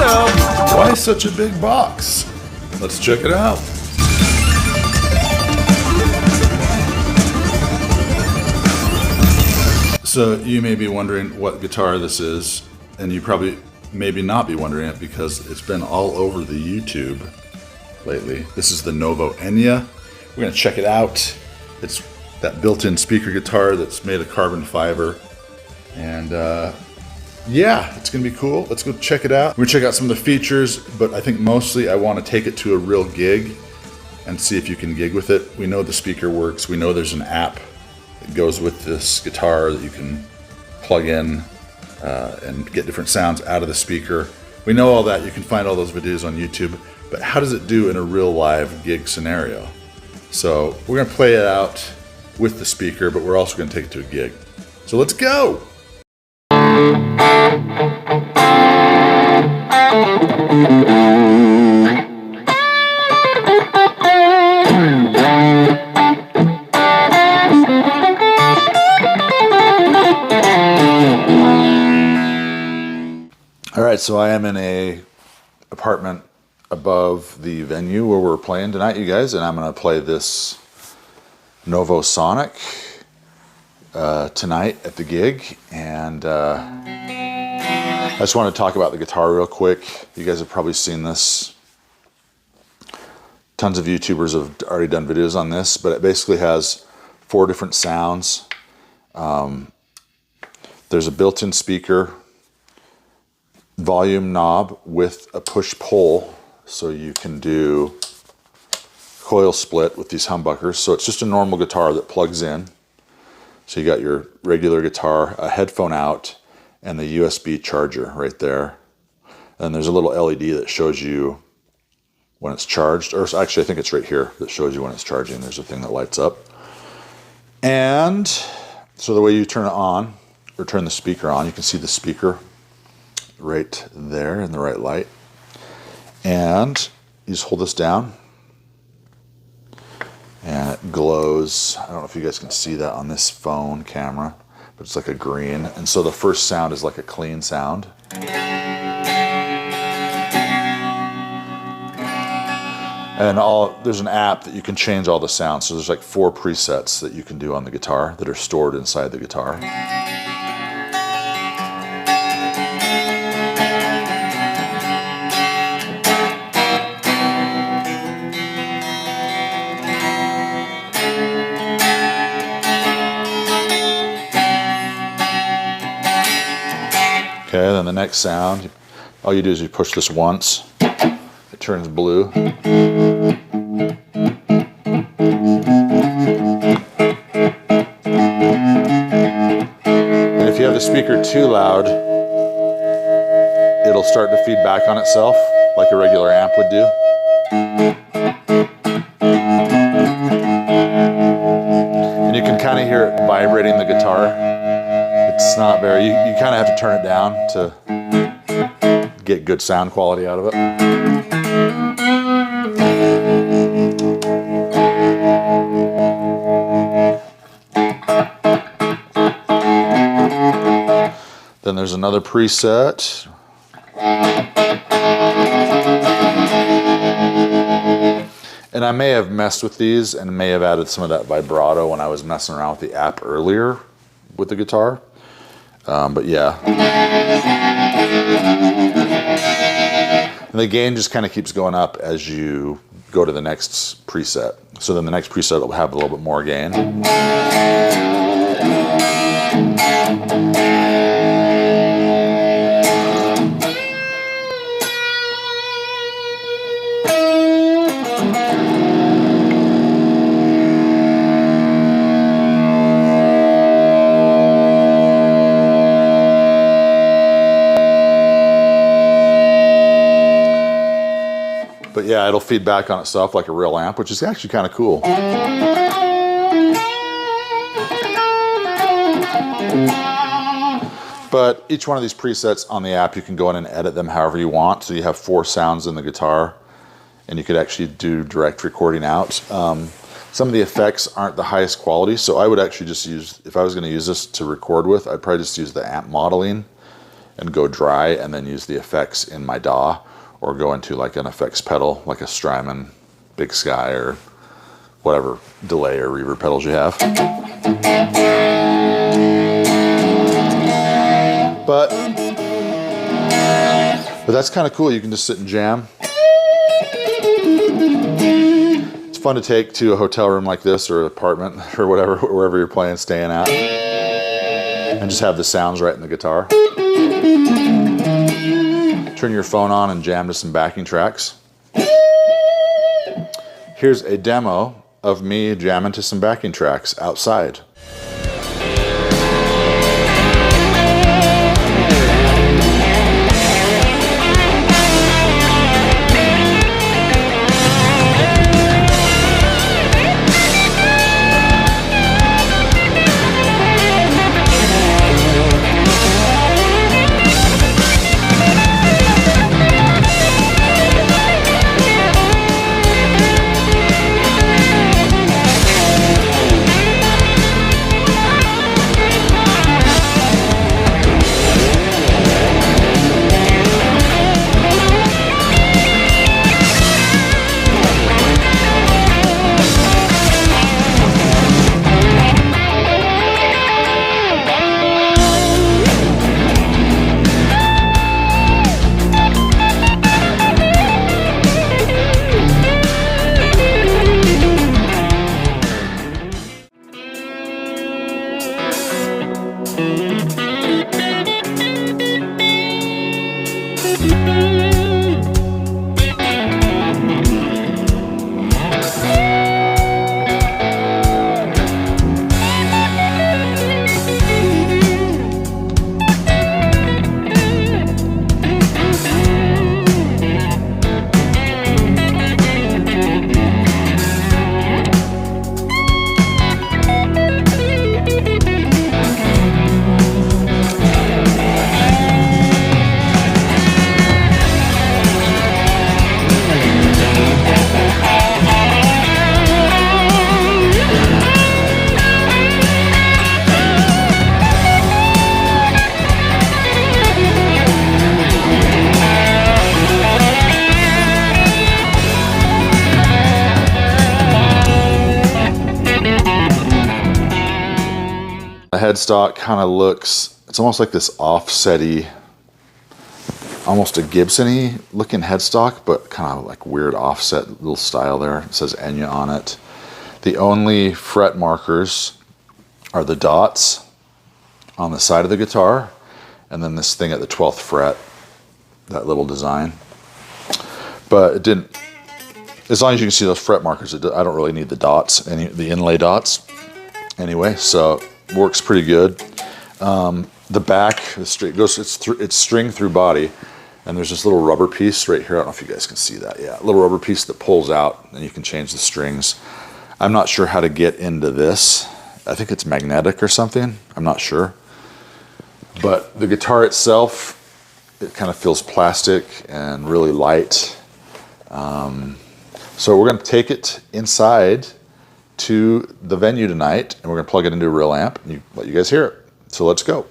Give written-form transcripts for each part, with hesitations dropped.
Hello! Why such a big box? Let's check it out. So you may be wondering what guitar this is, and you probably maybe not be wondering it because it's been all over the YouTube lately. This is the Novo Enya. We're gonna check it out. It's that built-in speaker guitar that's made of carbon fiber. And yeah, it's gonna be cool. Let's go check it out. We're gonna check out some of the features, but I think mostly I wanna take it to a real gig and see if you can gig with it. We know the speaker works. We know there's an app that goes with this guitar that you can plug in and get different sounds out of the speaker. We know all that. You can find all those videos on YouTube, but how does it do in a real live gig scenario? So we're gonna play it out with the speaker, but we're also gonna take it to a gig. So let's go. All right, so I am in a apartment above the venue where we're playing tonight, you guys, and I'm gonna play this Novo Sonic tonight at the gig. And I just want to talk about the guitar real quick. You guys have probably seen this. Tons of YouTubers have already done videos on this, but it basically has 4 different sounds. There's a built-in speaker, volume knob with a push-pull, so you can do coil split with these humbuckers. So it's just a normal guitar that plugs in. So you got your regular guitar, a headphone out, and the USB charger right there. And there's a little LED that shows you when it's charged, or actually I think it's right here that shows you when it's charging. There's a thing that lights up. And so the way you turn it on, or turn the speaker on, you can see the speaker right there in the right light. And you just hold this down and it glows. I don't know if you guys can see that on this phone camera, but it's like a green. And so the first sound is like a clean sound. And there's an app that you can change all the sounds. So there's like 4 presets that you can do on the guitar that are stored inside the guitar. Okay, then the next sound, all you do is you push this once, it turns blue. And if you have the speaker too loud, it'll start to feed back on itself like a regular amp would do. And you can kind of hear it vibrating the guitar. It's not very, you kind of have to turn it down to get good sound quality out of it. Then there's another preset. And I may have messed with these and may have added some of that vibrato when I was messing around with the app earlier with the guitar. But yeah. And the gain just kind of keeps going up as you go to the next preset. So then the next preset will have a little bit more gain. But yeah, it'll feed back on itself like a real amp, which is actually kind of cool. But each one of these presets on the app, you can go in and edit them however you want. So you have 4 sounds in the guitar, and you could actually do direct recording out. Some of the effects aren't the highest quality, so I would actually just use, if I was going to use this to record with, I'd probably just use the amp modeling and go dry and then use the effects in my DAW, or go into like an effects pedal, like a Strymon, Big Sky, or whatever delay or reverb pedals you have. But that's kind of cool. You can just sit and jam. It's fun to take to a hotel room like this, or an apartment, or whatever, wherever you're playing, staying at, and just have the sounds right in the guitar. Turn your phone on and jam to some backing tracks. Here's a demo of me jamming to some backing tracks outside. The headstock kind of looks, it's almost like this offsetty, almost a Gibson-y looking headstock, but kind of like weird offset little style there. It says Enya on it. The only fret markers are the dots on the side of the guitar, and then this thing at the 12th fret, that little design. But it didn't, as long as you can see those fret markers, I don't really need the dots, the inlay dots anyway, so works pretty good. The back, it's string through body, and there's this little rubber piece right here. I don't know if you guys can see that. Yeah, a little rubber piece that pulls out, and you can change the strings. I'm not sure how to get into this. I think it's magnetic or something. I'm not sure. But the guitar itself, it kind of feels plastic and really light. So we're going to take it inside to the venue tonight, and we're going to plug it into a real amp and let you guys hear it. So let's go.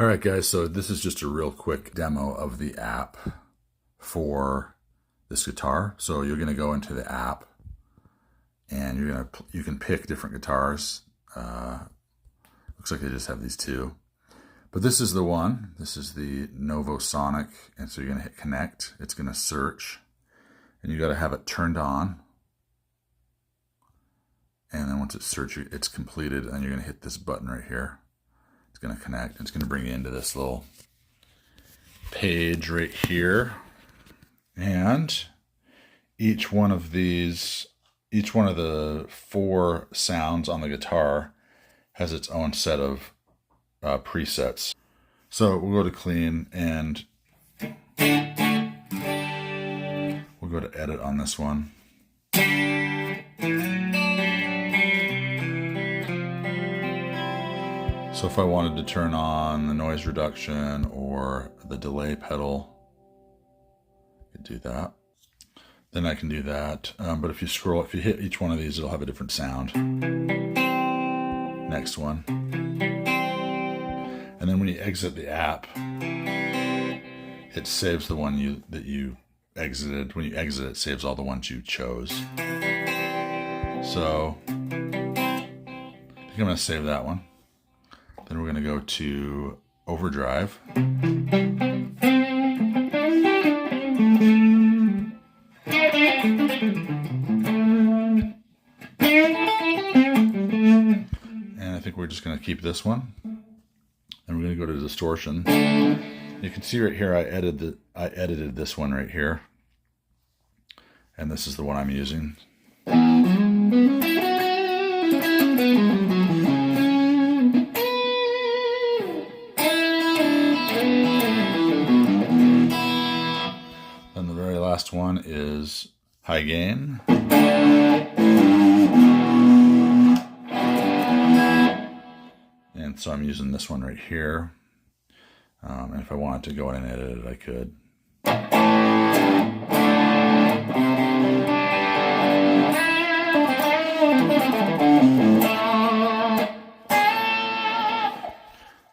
All right, guys, so this is just a real quick demo of the app for this guitar. So you're going to go into the app and you can pick different guitars. Looks like they just have these two. But this is the one. This is the Novo Sonic. And so you're going to hit connect. It's going to search. And you got to have it turned on. And then once it's searched, it's completed. And you're going to hit this button right here. It's going to connect. It's going to bring you into this little page right here. And each one of the 4 sounds on the guitar has its own set of presets. So we'll go to clean and we'll go to edit on this one. So if I wanted to turn on the noise reduction or the delay pedal, I could do that. Then I can do that. But if you hit each one of these, it'll have a different sound. Next one. And then when you exit the app, it saves the one that you exited. When you exit, it saves all the ones you chose. So I think I'm going to save that one. Then we're going to go to overdrive. And I think we're just going to keep this one. And we're going to go to distortion. You can see right here I edited this one right here. And this is the one I'm using. Then the very last one is high gain. And so I'm using this one right here. And if I wanted to go in and edit it, I could.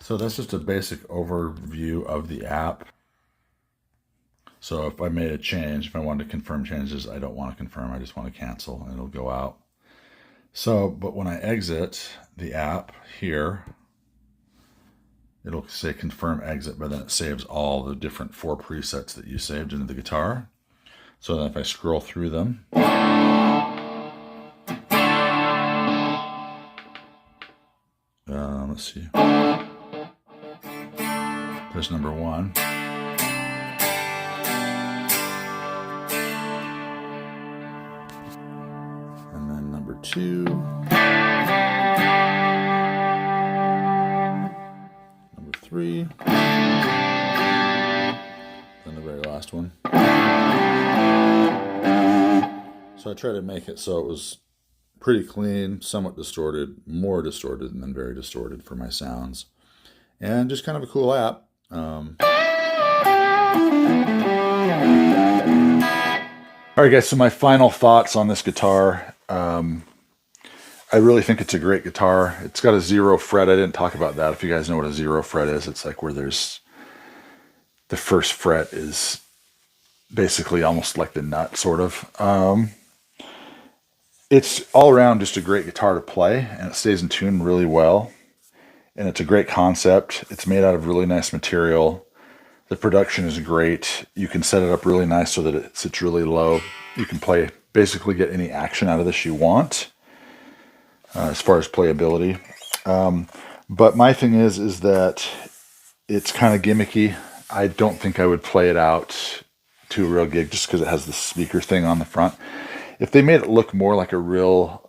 So that's just a basic overview of the app. So if I made a change, if I wanted to confirm changes, I don't want to confirm, I just want to cancel, and it'll go out. So, but when I exit the app here, it'll say confirm exit, but then it saves all the different 4 presets that you saved into the guitar. So then if I scroll through them, let's see. There's number 1. And then number 2. Number 3. Then the very last one. So I tried to make it so it was pretty clean, somewhat distorted, more distorted, and then very distorted for my sounds. And just kind of a cool app. All right, guys, so my final thoughts on this guitar. I really think it's a great guitar. It's got a 0 fret. I didn't talk about that. If you guys know what a 0 fret is, it's like where there's the first fret is basically almost like the nut, sort of. It's all around just a great guitar to play, and it stays in tune really well. And it's a great concept. It's made out of really nice material. The production is great. You can set it up really nice so that it sits really low. You can basically get any action out of this you want as far as playability. But my thing is that it's kind of gimmicky. I don't think I would play it out to a real gig just because it has the speaker thing on the front. If they made it look more like a real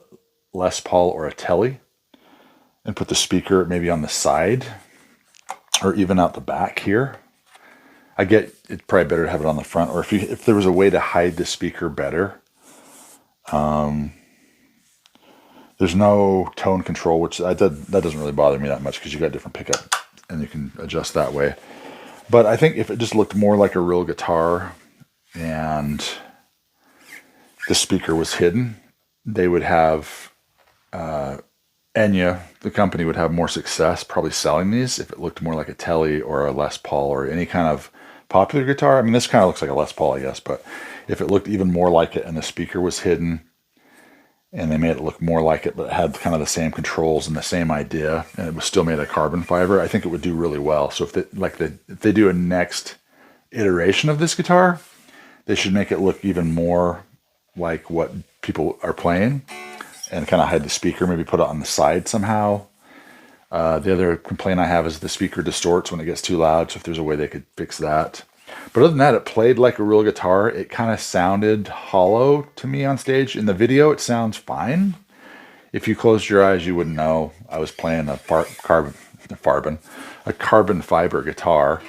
Les Paul or a Tele, and put the speaker maybe on the side or even out the back here, I get it's probably better to have it on the front. Or if there was a way to hide the speaker better. There's no tone control, which that doesn't really bother me that much because you got different pickup and you can adjust that way. But I think if it just looked more like a real guitar and the speaker was hidden, they would have Enya, the company, would have more success probably selling these if it looked more like a Tele or a Les Paul or any kind of popular guitar. I mean, this kind of looks like a Les Paul, I guess, but if it looked even more like it and the speaker was hidden and they made it look more like it, but it had kind of the same controls and the same idea, and it was still made of carbon fiber, I think it would do really well. So if they do a next iteration of this guitar, they should make it look even more like what people are playing and kind of hide the speaker, maybe put it on the side somehow. The other complaint I have is the speaker distorts when it gets too loud, so if there's a way they could fix that. But other than that, it played like a real guitar. It kind of sounded hollow to me on stage. In the video, it sounds fine. If you closed your eyes, you wouldn't know. I was playing a carbon fiber guitar.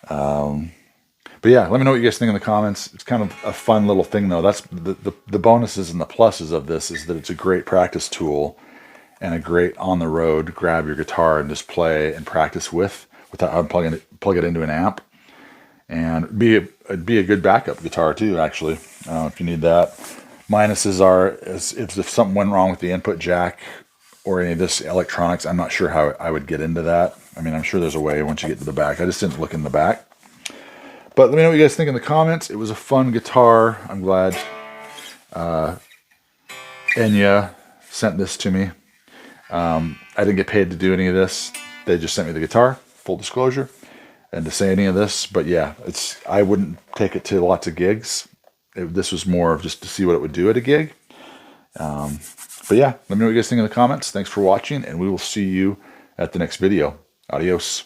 But yeah, let me know what you guys think in the comments. It's kind of a fun little thing, though. That's the bonuses and the pluses of this is that it's a great practice tool and a great on the road grab your guitar and just play and practice without unplugging it, plug it into an amp, and it'd be a good backup guitar too. Actually, if you need that. Minuses are if something went wrong with the input jack or any of this electronics. I'm not sure how I would get into that. I mean, I'm sure there's a way once you get to the back. I just didn't look in the back. But let me know what you guys think in the comments. It was a fun guitar. I'm glad Enya sent this to me. I didn't get paid to do any of this. They just sent me the guitar, full disclosure, and to say any of this. But yeah, I wouldn't take it to lots of gigs. This was more of just to see what it would do at a gig. But yeah, let me know what you guys think in the comments. Thanks for watching, and we will see you at the next video. Adios.